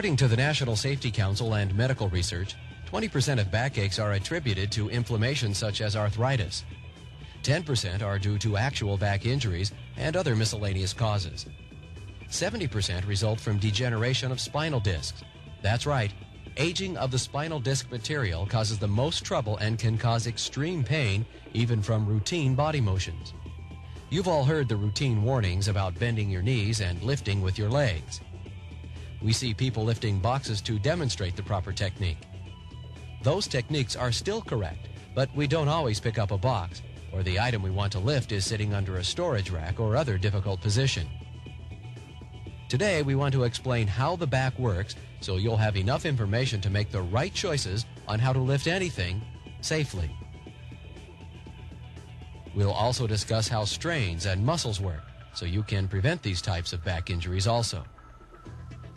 According to the National Safety Council and medical research, 20% of backaches are attributed to inflammation such as arthritis. 10% are due to actual back injuries and other miscellaneous causes. 70% result from degeneration of spinal discs. That's right, aging of the spinal disc material causes the most trouble and can cause extreme pain even from routine body motions. You've all heard the routine warnings about bending your knees and lifting with your legs. We see people lifting boxes to demonstrate the proper technique. Those techniques are still correct, but we don't always pick up a box, or the item we want to lift is sitting under a storage rack or other difficult position. Today, we want to explain how the back works so you'll have enough information to make the right choices on how to lift anything safely. We'll also discuss how strains and muscles work so you can prevent these types of back injuries also.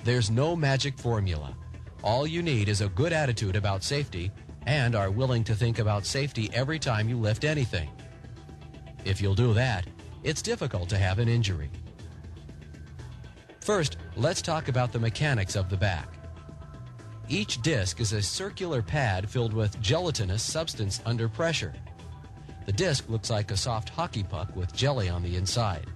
There's no magic formula. All you need is a good attitude about safety and are willing to think about safety every time you lift anything. If you'll do that, it's difficult to have an injury. First, let's talk about the mechanics of the back. Each disc is a circular pad filled with gelatinous substance under pressure. The disc looks like a soft hockey puck with jelly on the inside.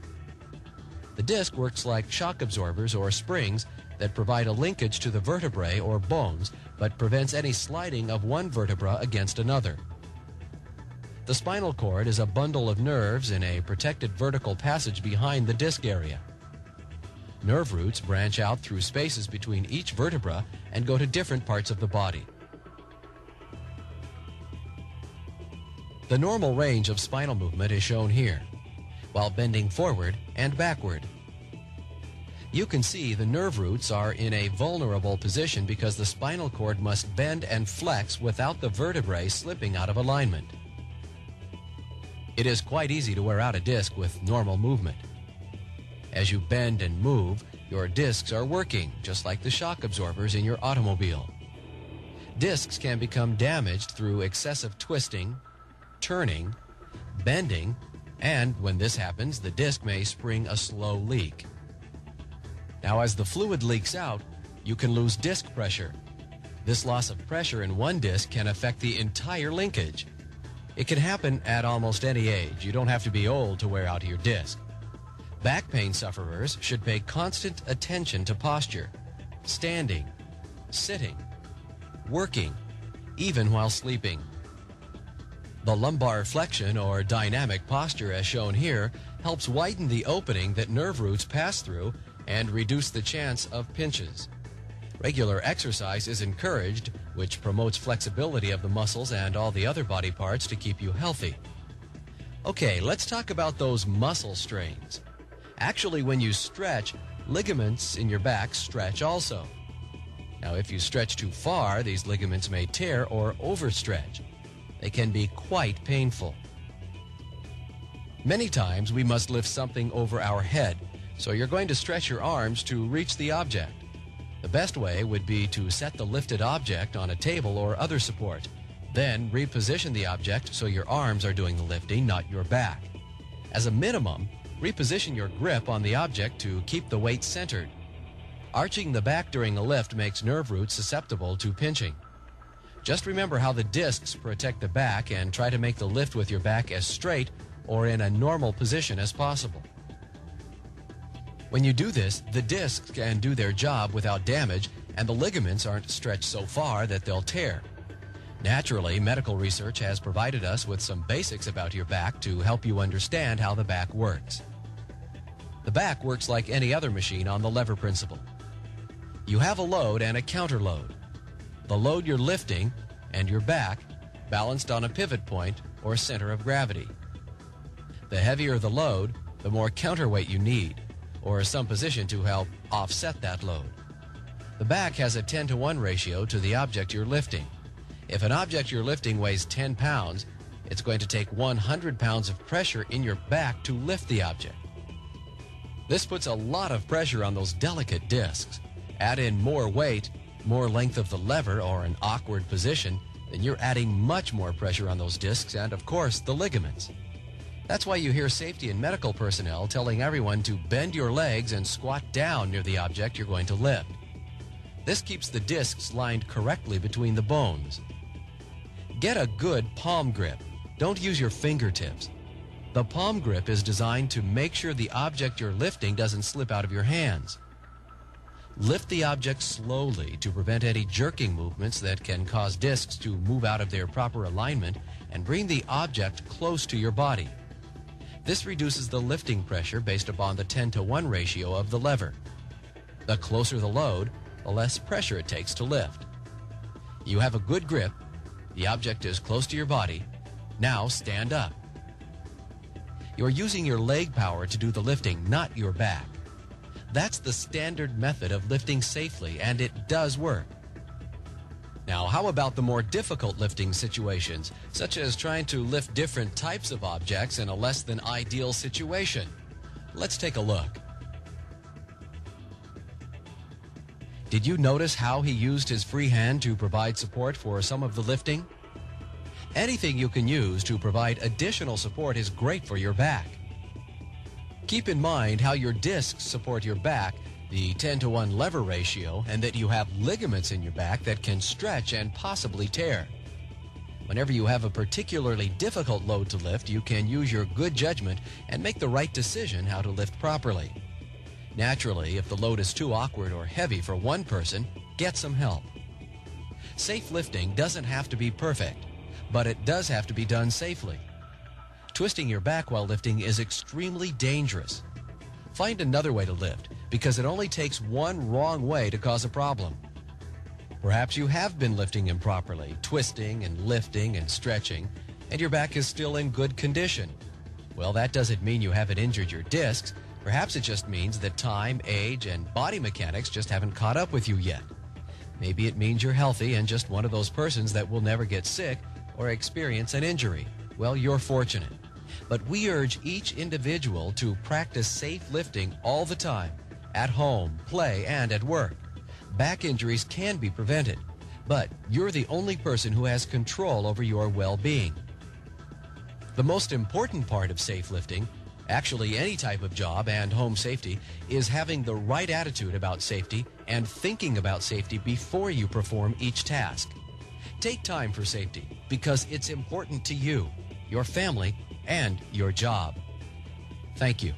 The disc works like shock absorbers or springs that provide a linkage to the vertebrae or bones, but prevents any sliding of one vertebra against another. The spinal cord is a bundle of nerves in a protected vertical passage behind the disc area. Nerve roots branch out through spaces between each vertebra and go to different parts of the body. The normal range of spinal movement is shown here, while bending forward and backward. You can see the nerve roots are in a vulnerable position because the spinal cord must bend and flex without the vertebrae slipping out of alignment. It is quite easy to wear out a disc with normal movement. As you bend and move, your discs are working, just like the shock absorbers in your automobile. Discs can become damaged through excessive twisting, turning, bending, and when this happens, the disc may spring a slow leak. Now, as the fluid leaks out, you can lose disc pressure. This loss of pressure in one disc can affect the entire linkage. It can happen at almost any age. You don't have to be old to wear out your disc. Back pain sufferers should pay constant attention to posture, standing, sitting, working, even while sleeping. The lumbar flexion or dynamic posture as shown here helps widen the opening that nerve roots pass through and reduce the chance of pinches. Regular exercise is encouraged, which promotes flexibility of the muscles and all the other body parts to keep you healthy. Okay, let's talk about those muscle strains. Actually, when you stretch, ligaments in your back stretch also. Now, if you stretch too far, these ligaments may tear or overstretch. They can be quite painful. Many times we must lift something over our head, so you're going to stretch your arms to reach the object. The best way would be to set the lifted object on a table or other support. Then reposition the object so your arms are doing the lifting, not your back. As a minimum, reposition your grip on the object to keep the weight centered. Arching the back during a lift makes nerve roots susceptible to pinching. Just remember how the discs protect the back and try to make the lift with your back as straight or in a normal position as possible. When you do this, the discs can do their job without damage and the ligaments aren't stretched so far that they'll tear. Naturally, medical research has provided us with some basics about your back to help you understand how the back works. The back works like any other machine on the lever principle. You have a load and a counter load. The load you're lifting and your back balanced on a pivot point or center of gravity. The heavier the load, the more counterweight you need, or some position to help offset that load. The back has a 10-to-1 ratio to the object you're lifting. If an object you're lifting weighs 10 pounds, it's going to take 100 pounds of pressure in your back to lift the object. This puts a lot of pressure on those delicate discs. Add in more weight, more length of the lever, or an awkward position, then you're adding much more pressure on those discs and, of course, the ligaments. That's why you hear safety and medical personnel telling everyone to bend your legs and squat down near the object you're going to lift. This keeps the discs lined correctly between the bones. Get a good palm grip. Don't use your fingertips. The palm grip is designed to make sure the object you're lifting doesn't slip out of your hands. Lift the object slowly to prevent any jerking movements that can cause discs to move out of their proper alignment, and bring the object close to your body. This reduces the lifting pressure based upon the 10-to-1 ratio of the lever. The closer the load, the less pressure it takes to lift. You have a good grip. The object is close to your body. Now stand up. You're using your leg power to do the lifting, not your back. That's the standard method of lifting safely, and it does work. Now, how about the more difficult lifting situations, such as trying to lift different types of objects in a less than ideal situation? Let's take a look. Did you notice how he used his free hand to provide support for some of the lifting? Anything you can use to provide additional support is great for your back. Keep in mind how your discs support your back, the 10-to-1 lever ratio, and that you have ligaments in your back that can stretch and possibly tear. Whenever you have a particularly difficult load to lift, you can use your good judgment and make the right decision how to lift properly. Naturally, if the load is too awkward or heavy for one person, get some help. Safe lifting doesn't have to be perfect, but it does have to be done safely. Twisting your back while lifting is extremely dangerous. Find another way to lift, because it only takes one wrong way to cause a problem. Perhaps you have been lifting improperly, twisting and lifting and stretching, and your back is still in good condition. Well, that doesn't mean you haven't injured your discs. Perhaps it just means that time, age, and body mechanics just haven't caught up with you yet. Maybe it means you're healthy and just one of those persons that will never get sick or experience an injury. Well, you're fortunate. But we urge each individual to practice safe lifting all the time, at home, play, and at work. Back injuries can be prevented, but you're the only person who has control over your well-being. The most important part of safe lifting, actually any type of job and home safety, is having the right attitude about safety and thinking about safety before you perform each task. Take time for safety because it's important to you, your family, and your job. Thank you.